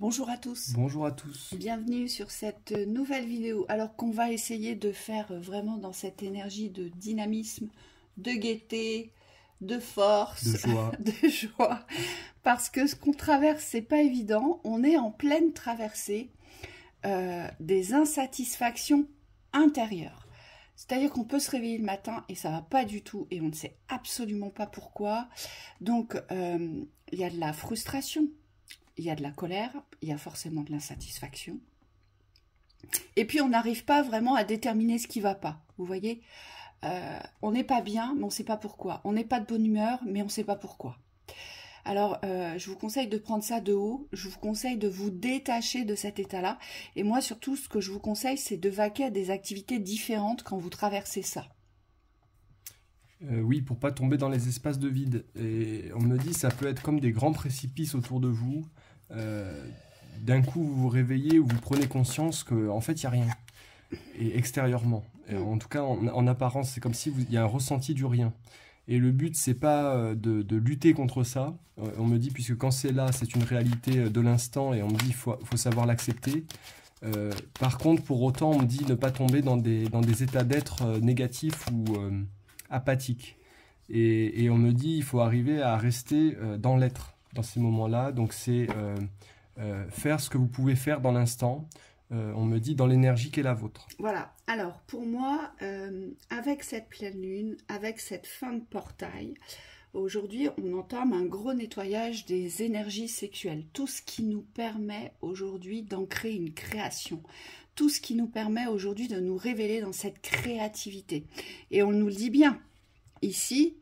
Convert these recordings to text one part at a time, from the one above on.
Bonjour à tous, Bonjour à tous. bienvenue sur cette nouvelle vidéo. Alors qu'on va essayer de faire vraiment dans cette énergie de dynamisme, de gaieté, de De force, joie. de joie, parce que ce qu'on traverse, c'est pas évident. On est en pleine traversée des insatisfactions intérieures. C'est-à-dire qu'on peut se réveiller le matin et ça va pas du tout et on ne sait absolument pas pourquoi. Donc, il y a de la frustration. Il y a de la colère, il y a forcément de l'insatisfaction. Et puis on n'arrive pas vraiment à déterminer ce qui ne va pas. Vous voyez, on n'est pas bien, mais on ne sait pas pourquoi. On n'est pas de bonne humeur, mais on ne sait pas pourquoi. Alors, je vous conseille de prendre ça de haut. Je vous conseille de vous détacher de cet état-là. Et moi, surtout, ce que je vous conseille, c'est de vaquer à des activités différentes quand vous traversez ça. Oui, pour pas tomber dans les espaces de vide. Et on me dit, ça peut être comme des grands précipices autour de vous. Euh, D'un coup, vous vous réveillez ou vous prenez conscience qu'en fait, il n'y a rien. Et extérieurement. Et Mm. en tout cas, en apparence, c'est comme si il y a un ressenti du rien. Et le but, c'est pas de lutter contre ça. On me dit, puisque quand c'est là, c'est une réalité de l'instant, et on me dit, faut savoir l'accepter. Par contre, pour autant, on me dit ne pas tomber dans des états d'être négatifs ou apathiques. Et on me dit, il faut arriver à rester dans l'être, dans ces moments-là. Donc, c'est faire ce que vous pouvez faire dans l'instant. On me dit dans l'énergie qui est la vôtre. Voilà. Alors, pour moi, avec cette pleine lune, avec cette fin de portail, aujourd'hui, on entame un gros nettoyage des énergies sexuelles. Tout ce qui nous permet aujourd'hui d'ancrer une création. Tout ce qui nous permet aujourd'hui de nous révéler dans cette créativité. Et on nous le dit bien. Ici,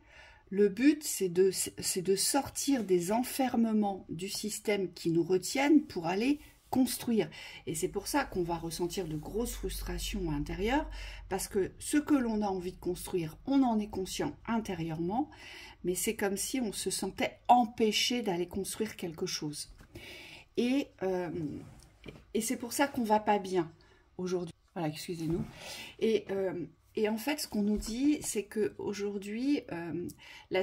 le but, c'est de sortir des enfermements du système qui nous retiennent pour aller construire. Et c'est pour ça qu'on va ressentir de grosses frustrations à l'intérieur, parce que ce que l'on a envie de construire, on en est conscient intérieurement, mais c'est comme si on se sentait empêché d'aller construire quelque chose. Et, euh, et c'est pour ça qu'on va pas bien aujourd'hui. Voilà, excusez-nous. Et, euh, et en fait, ce qu'on nous dit, c'est qu'aujourd'hui, la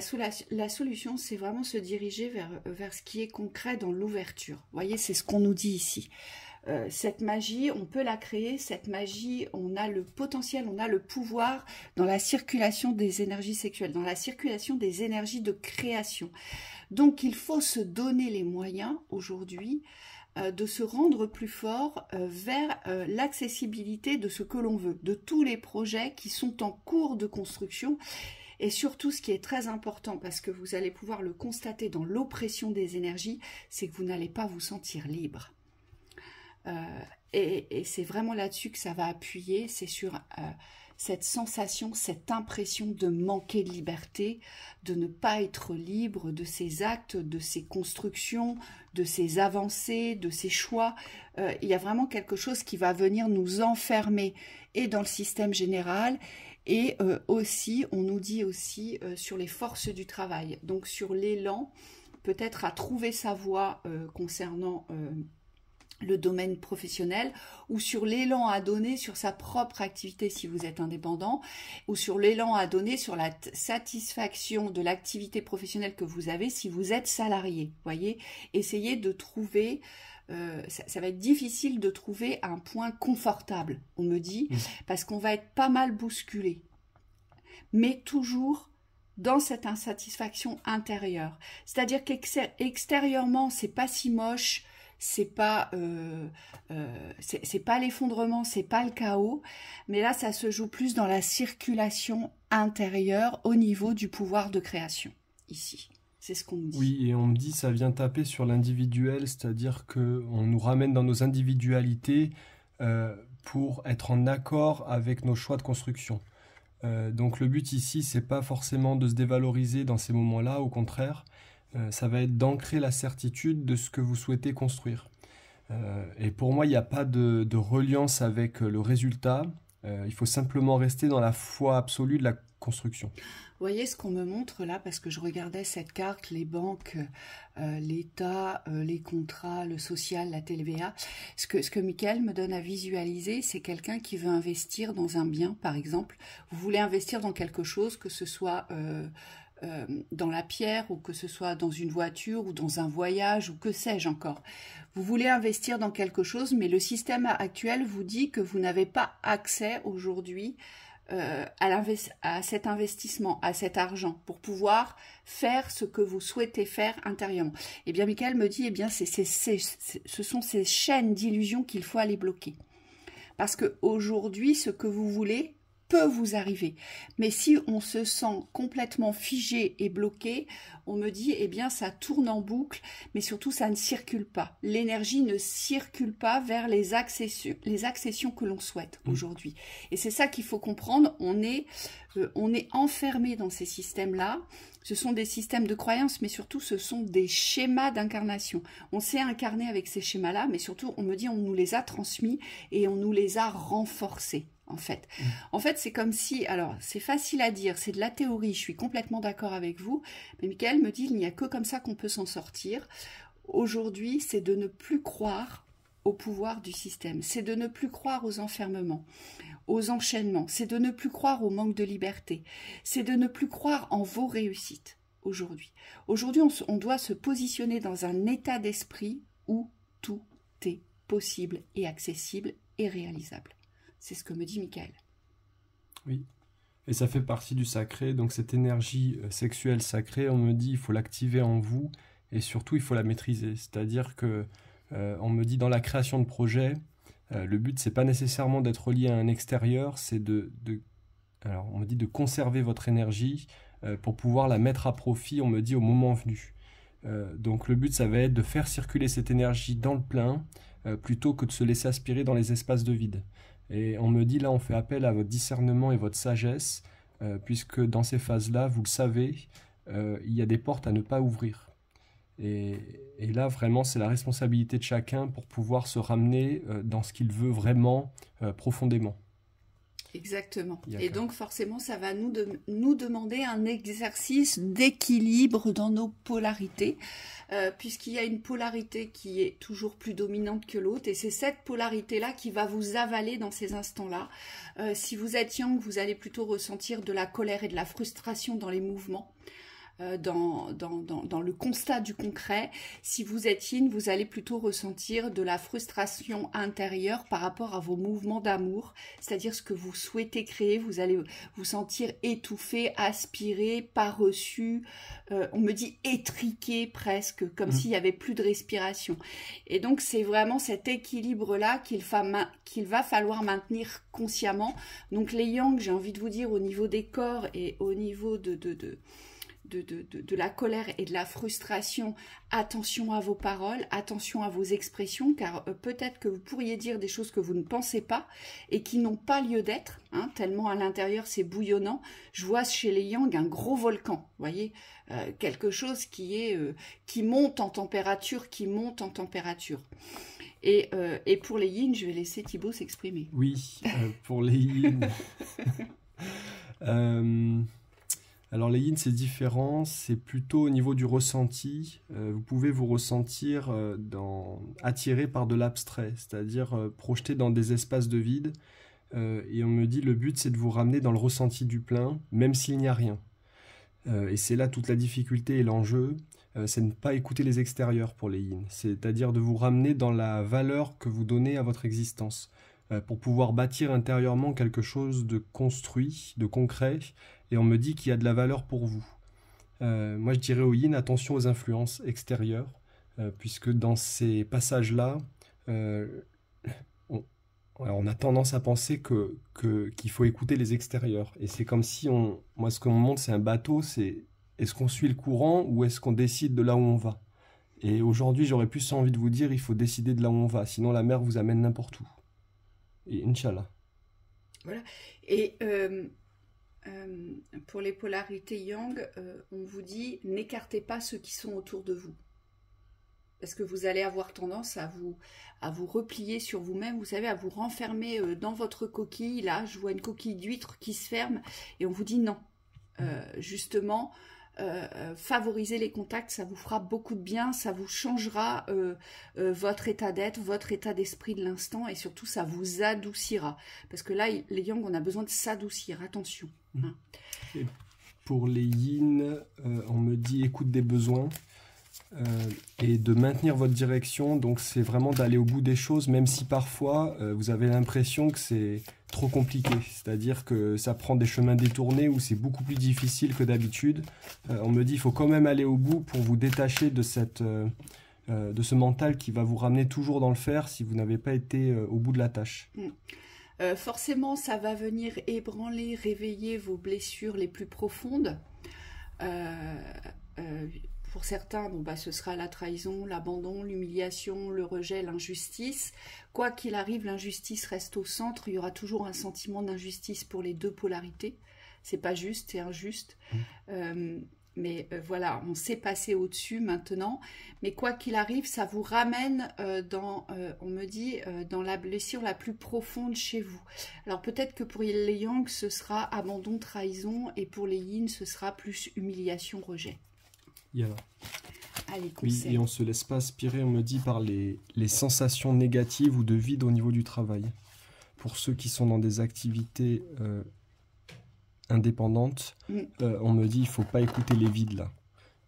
solution, c'est vraiment se diriger vers ce qui est concret dans l'ouverture. Vous voyez, c'est ce qu'on nous dit ici. Cette magie, on peut la créer. Cette magie, on a le potentiel, on a le pouvoir dans la circulation des énergies sexuelles, dans la circulation des énergies de création. Donc, il faut se donner les moyens aujourd'hui de se rendre plus fort vers l'accessibilité de ce que l'on veut, de tous les projets qui sont en cours de construction. Et surtout, ce qui est très important, parce que vous allez pouvoir le constater dans l'oppression des énergies, c'est que vous n'allez pas vous sentir libre. Et c'est vraiment là-dessus que ça va appuyer, c'est sur cette sensation, cette impression de manquer de liberté, de ne pas être libre de ses actes, de ses constructions, de ses avancées, de ses choix. Il y a vraiment quelque chose qui va venir nous enfermer et dans le système général et aussi, on nous dit aussi sur les forces du travail, donc sur l'élan, peut-être à trouver sa voie concernant le domaine professionnel ou sur l'élan à donner sur sa propre activité si vous êtes indépendant ou sur l'élan à donner sur la satisfaction de l'activité professionnelle que vous avez si vous êtes salarié. Voyez, essayez de trouver, ça va être difficile de trouver un point confortable, on me dit, parce qu'on va être pas mal bousculé, mais toujours dans cette insatisfaction intérieure. C'est-à-dire qu'extérieurement, c'est pas si moche, c'est pas l'effondrement, c'est pas le chaos, mais là ça se joue plus dans la circulation intérieure au niveau du pouvoir de création ici. C'est ce qu'on nous dit. Oui, et on me dit ça vient taper sur l'individuel, c'est-à-dire que on nous ramène dans nos individualités pour être en accord avec nos choix de construction. Donc le but ici, c'est pas forcément de se dévaloriser dans ces moments-là, au contraire, ça va être d'ancrer la certitude de ce que vous souhaitez construire. Et pour moi, il n'y a pas de reliance avec le résultat. Il faut simplement rester dans la foi absolue de la construction. Vous voyez ce qu'on me montre là, parce que je regardais cette carte, les banques, l'État, les contrats, le social, la TVA. Ce que Michael me donne à visualiser, c'est quelqu'un qui veut investir dans un bien, par exemple. Vous voulez investir dans quelque chose, que ce soit dans la pierre, ou que ce soit dans une voiture, ou dans un voyage, ou que sais-je encore. Vous voulez investir dans quelque chose, mais le système actuel vous dit que vous n'avez pas accès aujourd'hui à cet investissement, à cet argent, pour pouvoir faire ce que vous souhaitez faire intérieurement. Eh bien, Michael me dit, eh bien, ce sont ces chaînes d'illusions qu'il faut aller bloquer. Parce qu'aujourd'hui, ce que vous voulez peut vous arriver. Mais si on se sent complètement figé et bloqué, on me dit, eh bien, ça tourne en boucle, mais surtout, ça ne circule pas. L'énergie ne circule pas vers les accessions que l'on souhaite aujourd'hui. Et c'est ça qu'il faut comprendre. On est enfermé dans ces systèmes-là. Ce sont des systèmes de croyances, mais surtout, ce sont des schémas d'incarnation. On s'est incarné avec ces schémas-là, mais surtout, on me dit, on nous les a transmis et on nous les a renforcés. En fait, c'est comme si, alors c'est facile à dire, c'est de la théorie, je suis complètement d'accord avec vous, mais Michael me dit, il n'y a que comme ça qu'on peut s'en sortir. Aujourd'hui, c'est de ne plus croire au pouvoir du système, c'est de ne plus croire aux enfermements, aux enchaînements, c'est de ne plus croire au manque de liberté, c'est de ne plus croire en vos réussites aujourd'hui. Aujourd'hui, on doit se positionner dans un état d'esprit où tout est possible et accessible et réalisable. C'est ce que me dit Michael. Oui, et ça fait partie du sacré, donc cette énergie sexuelle sacrée, on me dit, il faut l'activer en vous, et surtout, il faut la maîtriser. C'est-à-dire que, on me dit, dans la création de projets, le but, c'est pas nécessairement d'être lié à un extérieur, c'est alors, on me dit de conserver votre énergie pour pouvoir la mettre à profit, on me dit, au moment venu. Donc le but, ça va être de faire circuler cette énergie dans le plein, plutôt que de se laisser aspirer dans les espaces de vide. Et on me dit, là, on fait appel à votre discernement et votre sagesse, puisque dans ces phases-là, vous le savez, il y a des portes à ne pas ouvrir. Et là, vraiment, c'est la responsabilité de chacun pour pouvoir se ramener dans ce qu'il veut vraiment profondément. Exactement. Et donc, forcément, ça va nous demander un exercice d'équilibre dans nos polarités, puisqu'il y a une polarité qui est toujours plus dominante que l'autre, et c'est cette polarité-là qui va vous avaler dans ces instants-là. Si vous êtes yang, vous allez plutôt ressentir de la colère et de la frustration dans les mouvements. Dans le constat du concret. Si vous êtes yin, vous allez plutôt ressentir de la frustration intérieure par rapport à vos mouvements d'amour, c'est-à-dire ce que vous souhaitez créer, vous allez vous sentir étouffé, aspiré, pas reçu, on me dit étriqué presque, comme s'il n'y avait plus de respiration. Et donc c'est vraiment cet équilibre-là qu'il va falloir maintenir consciemment. Donc les yang, j'ai envie de vous dire, au niveau des corps et au niveau de la colère et de la frustration, attention à vos paroles, attention à vos expressions, car peut-être que vous pourriez dire des choses que vous ne pensez pas et qui n'ont pas lieu d'être, hein, tellement à l'intérieur c'est bouillonnant. Je vois chez les yang un gros volcan, vous voyez, quelque chose qui monte en température, Et pour les yin, je vais laisser Thibaut s'exprimer. Oui, pour les yin... Alors les yin, c'est différent, c'est plutôt au niveau du ressenti. Vous pouvez vous ressentir attiré par de l'abstrait, c'est-à-dire projeté dans des espaces de vide. Et on me dit, le but, c'est de vous ramener dans le ressenti du plein, même s'il n'y a rien. Et c'est là toute la difficulté et l'enjeu, c'est de ne pas écouter les extérieurs pour les yin. C'est-à-dire de vous ramener dans la valeur que vous donnez à votre existence, pour pouvoir bâtir intérieurement quelque chose de construit, de concret. Et on me dit qu'il y a de la valeur pour vous. Moi, je dirais au yin, attention aux influences extérieures, puisque dans ces passages-là, on a tendance à penser qu'il faut écouter les extérieurs. Et c'est comme si moi, ce qu'on me montre, c'est un bateau, c'est est-ce qu'on suit le courant ou est-ce qu'on décide de là où on va? Et aujourd'hui, j'aurais plus envie de vous dire, il faut décider de là où on va, sinon la mer vous amène n'importe où. Et Inch'Allah. Voilà. Et... pour les polarités yang, on vous dit n'écartez pas ceux qui sont autour de vous, parce que vous allez avoir tendance à vous replier sur vous-même, vous savez, à vous renfermer dans votre coquille. Là, je vois une coquille d'huître qui se ferme et on vous dit non. Justement, favoriser les contacts, ça vous fera beaucoup de bien, ça vous changera votre état d'être, votre état d'esprit de l'instant, et surtout ça vous adoucira, parce que là les yang, on a besoin de s'adoucir, attention, hein. pour les yin, on me dit écoute des besoins et de maintenir votre direction. Donc c'est vraiment d'aller au bout des choses, même si parfois vous avez l'impression que c'est trop compliqué. C'est-à-dire que ça prend des chemins détournés où c'est beaucoup plus difficile que d'habitude. On me dit il faut quand même aller au bout pour vous détacher de ce mental qui va vous ramener toujours dans le fer si vous n'avez pas été au bout de la tâche. Forcément, ça va venir ébranler, réveiller vos blessures les plus profondes. Pour certains, bon, ce sera la trahison, l'abandon, l'humiliation, le rejet, l'injustice. Quoi qu'il arrive, l'injustice reste au centre. Il y aura toujours un sentiment d'injustice pour les deux polarités. C'est pas juste, c'est injuste. Mais voilà, on s'est passé au-dessus maintenant. Mais quoi qu'il arrive, ça vous ramène on me dit, dans la blessure la plus profonde chez vous. Alors peut-être que pour les yang, ce sera abandon, trahison, et pour les yin, ce sera plus humiliation, rejet. Yeah. Allez, oui, et on ne se laisse pas aspirer, on me dit, par les sensations négatives ou de vide au niveau du travail. Pour ceux qui sont dans des activités indépendante, on me dit il faut pas écouter les vides là.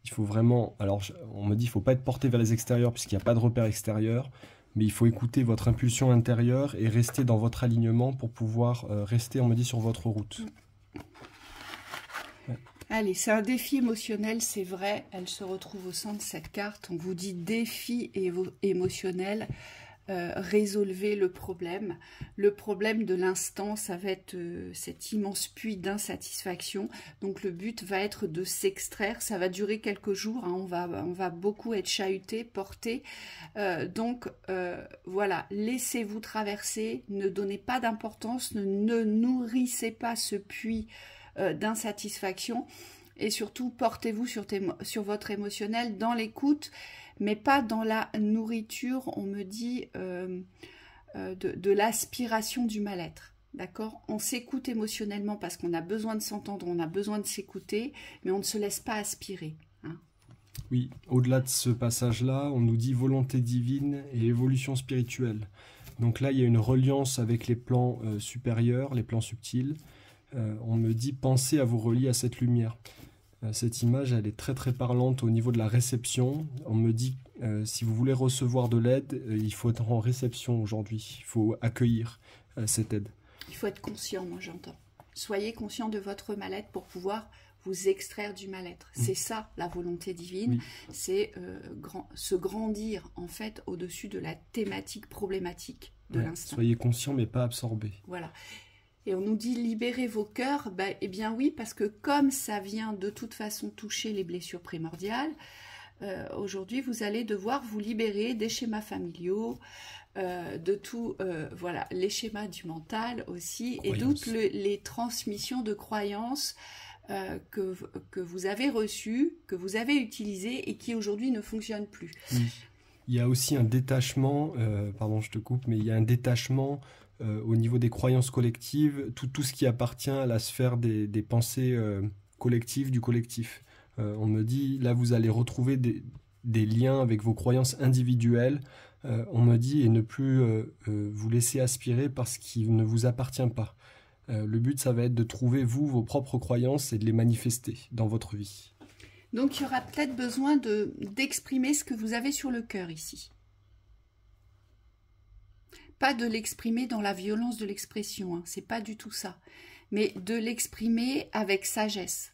Il faut vraiment, alors on me dit il faut pas être porté vers les extérieurs puisqu'il n'y a pas de repère extérieur, mais il faut écouter votre impulsion intérieure et rester dans votre alignement pour pouvoir rester, on me dit, sur votre route. Ouais. Allez, c'est un défi émotionnel, c'est vrai, elle se retrouve au centre de cette carte. On vous dit défi émotionnel. Résolvez le problème. Le problème de l'instant, ça va être cet immense puits d'insatisfaction. Donc le but va être de s'extraire. Ça va durer quelques jours. Hein. On va beaucoup être chahuté, porté. Voilà, laissez-vous traverser. Ne donnez pas d'importance. Ne nourrissez pas ce puits d'insatisfaction. Et surtout, portez-vous sur votre émotionnel dans l'écoute, mais pas dans la nourriture, on me dit, de l'aspiration du mal-être. D'accord? On s'écoute émotionnellement parce qu'on a besoin de s'entendre, on a besoin de s'écouter, mais on ne se laisse pas aspirer. Hein. Oui, au-delà de ce passage-là, on nous dit volonté divine et évolution spirituelle. Donc là, il y a une reliance avec les plans supérieurs, les plans subtils. On me dit pensez à vous relier à cette lumière. Cette image, elle est très très parlante au niveau de la réception. On me dit, si vous voulez recevoir de l'aide, il faut être en réception aujourd'hui. Il faut accueillir cette aide. Il faut être conscient, moi j'entends. Soyez conscient de votre mal-être pour pouvoir vous extraire du mal-être. C'est ça la volonté divine. Oui. C'est se grandir en fait au-dessus de la thématique problématique de l'instant. Soyez conscient mais pas absorbé. Voilà. Et on nous dit libérez vos cœurs. Eh bien oui, parce que comme ça vient de toute façon toucher les blessures primordiales, aujourd'hui vous allez devoir vous libérer des schémas familiaux, de tout, voilà, les schémas du mental aussi, croyances. Et toutes les transmissions de croyances que vous avez reçues, que vous avez utilisées et qui aujourd'hui ne fonctionnent plus. Oui. Il y a aussi un détachement, pardon je te coupe, mais il y a un détachement au niveau des croyances collectives, tout ce qui appartient à la sphère des pensées collectives, du collectif. On me dit, là vous allez retrouver des liens avec vos croyances individuelles, on me dit, et ne plus vous laisser aspirer parce qu'il ne vous appartient pas. Le but, ça va être de trouver, vous, vos propres croyances et de les manifester dans votre vie. Donc il y aura peut-être besoin d'exprimer ce que vous avez sur le cœur ici. Pas de l'exprimer dans la violence de l'expression, hein, c'est pas du tout ça. Mais de l'exprimer avec sagesse.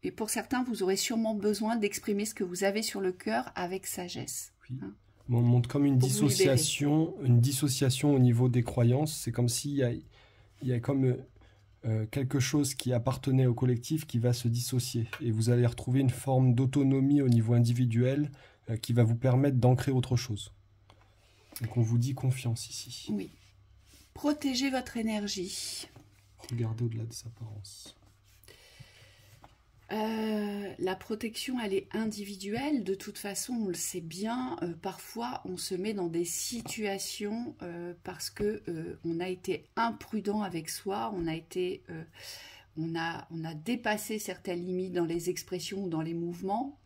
Et pour certains, vous aurez sûrement besoin d'exprimer ce que vous avez sur le cœur avec sagesse. Oui. Hein. On montre comme une dissociation au niveau des croyances. C'est comme s'il y a comme quelque chose qui appartenait au collectif qui va se dissocier. Et vous allez retrouver une forme d'autonomie au niveau individuel qui va vous permettre d'ancrer autre chose. Donc on vous dit confiance ici. Oui. Protégez votre énergie. Regardez au-delà des apparences. La protection, elle est individuelle. De toute façon, on le sait bien. Parfois, on se met dans des situations parce que on a été imprudent avec soi. On a dépassé certaines limites dans les expressions ou dans les mouvements.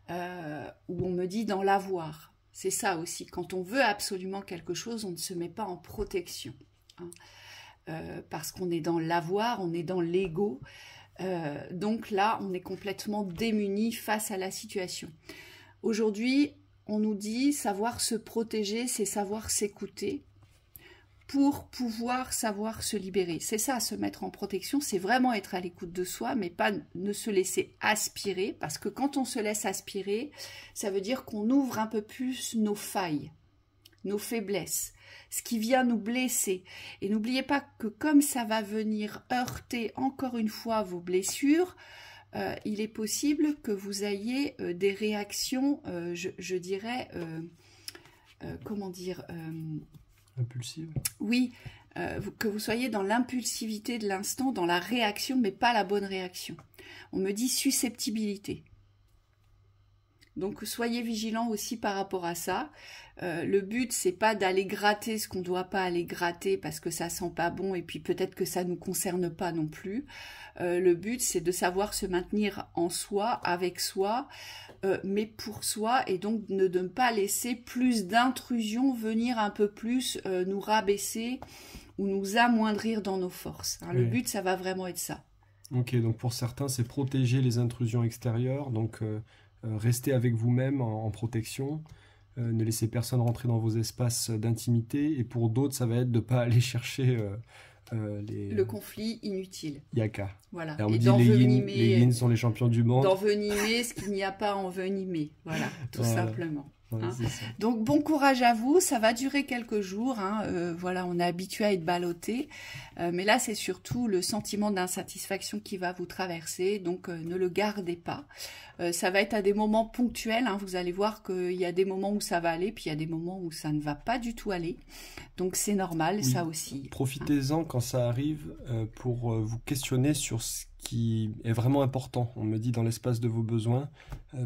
Où on me dit dans l'avoir. C'est ça aussi. Quand on veut absolument quelque chose, on ne se met pas en protection. Hein. Parce qu'on est dans l'avoir, on est dans l'ego. Donc là, on est complètement démuni face à la situation. Aujourd'hui, on nous dit savoir se protéger, c'est savoir s'écouter pour pouvoir savoir se libérer. C'est ça, se mettre en protection, c'est vraiment être à l'écoute de soi, mais pas ne se laisser aspirer, parce que quand on se laisse aspirer, ça veut dire qu'on ouvre un peu plus nos failles, nos faiblesses, ce qui vient nous blesser. Et n'oubliez pas que comme ça va venir heurter encore une fois vos blessures, il est possible que vous ayez des réactions, je dirais, comment dire, impulsive. Oui, que vous soyez dans l'impulsivité de l'instant, dans la réaction, mais pas la bonne réaction. On me dit susceptibilité. Donc soyez vigilants aussi par rapport à ça. Le but, c'est pas d'aller gratter ce qu'on ne doit pas aller gratter parce que ça sent pas bon et puis peut-être que ça nous concerne pas non plus. Le but, c'est de savoir se maintenir en soi, avec soi, mais pour soi, et donc de ne pas laisser plus d'intrusion venir un peu plus nous rabaisser ou nous amoindrir dans nos forces. Hein, oui. Le but, ça va vraiment être ça. Ok, donc pour certains, c'est protéger les intrusions extérieures, donc rester avec vous-même en protection, ne laissez personne rentrer dans vos espaces d'intimité, et pour d'autres, ça va être de ne pas aller chercher le conflit inutile. Yaka. Voilà. Et on me dit les yin sont les champions du monde. D'envenimer ce qu'il n'y a pas envenimé. Voilà, tout simplement. Ouais, hein. Donc bon courage à vous, ça va durer quelques jours, hein. Voilà, on est habitué à être ballotté, mais là c'est surtout le sentiment d'insatisfaction qui va vous traverser, donc ne le gardez pas. Ça va être à des moments ponctuels, hein. Vous allez voir qu'il y a des moments où ça va aller, puis il y a des moments où ça ne va pas du tout aller, donc c'est normal, oui. Ça aussi. Profitez-en quand ça arrive pour vous questionner sur ce qui est vraiment important, on me dit, dans l'espace de vos besoins,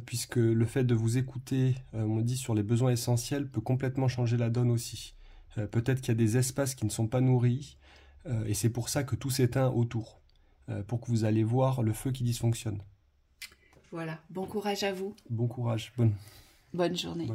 puisque le fait de vous écouter, on me dit, sur les besoins essentiels peut complètement changer la donne aussi. Peut-être qu'il y a des espaces qui ne sont pas nourris, et c'est pour ça que tout s'éteint autour, pour que vous allez voir le feu qui dysfonctionne. Voilà, bon courage à vous. Bon courage, bonne journée.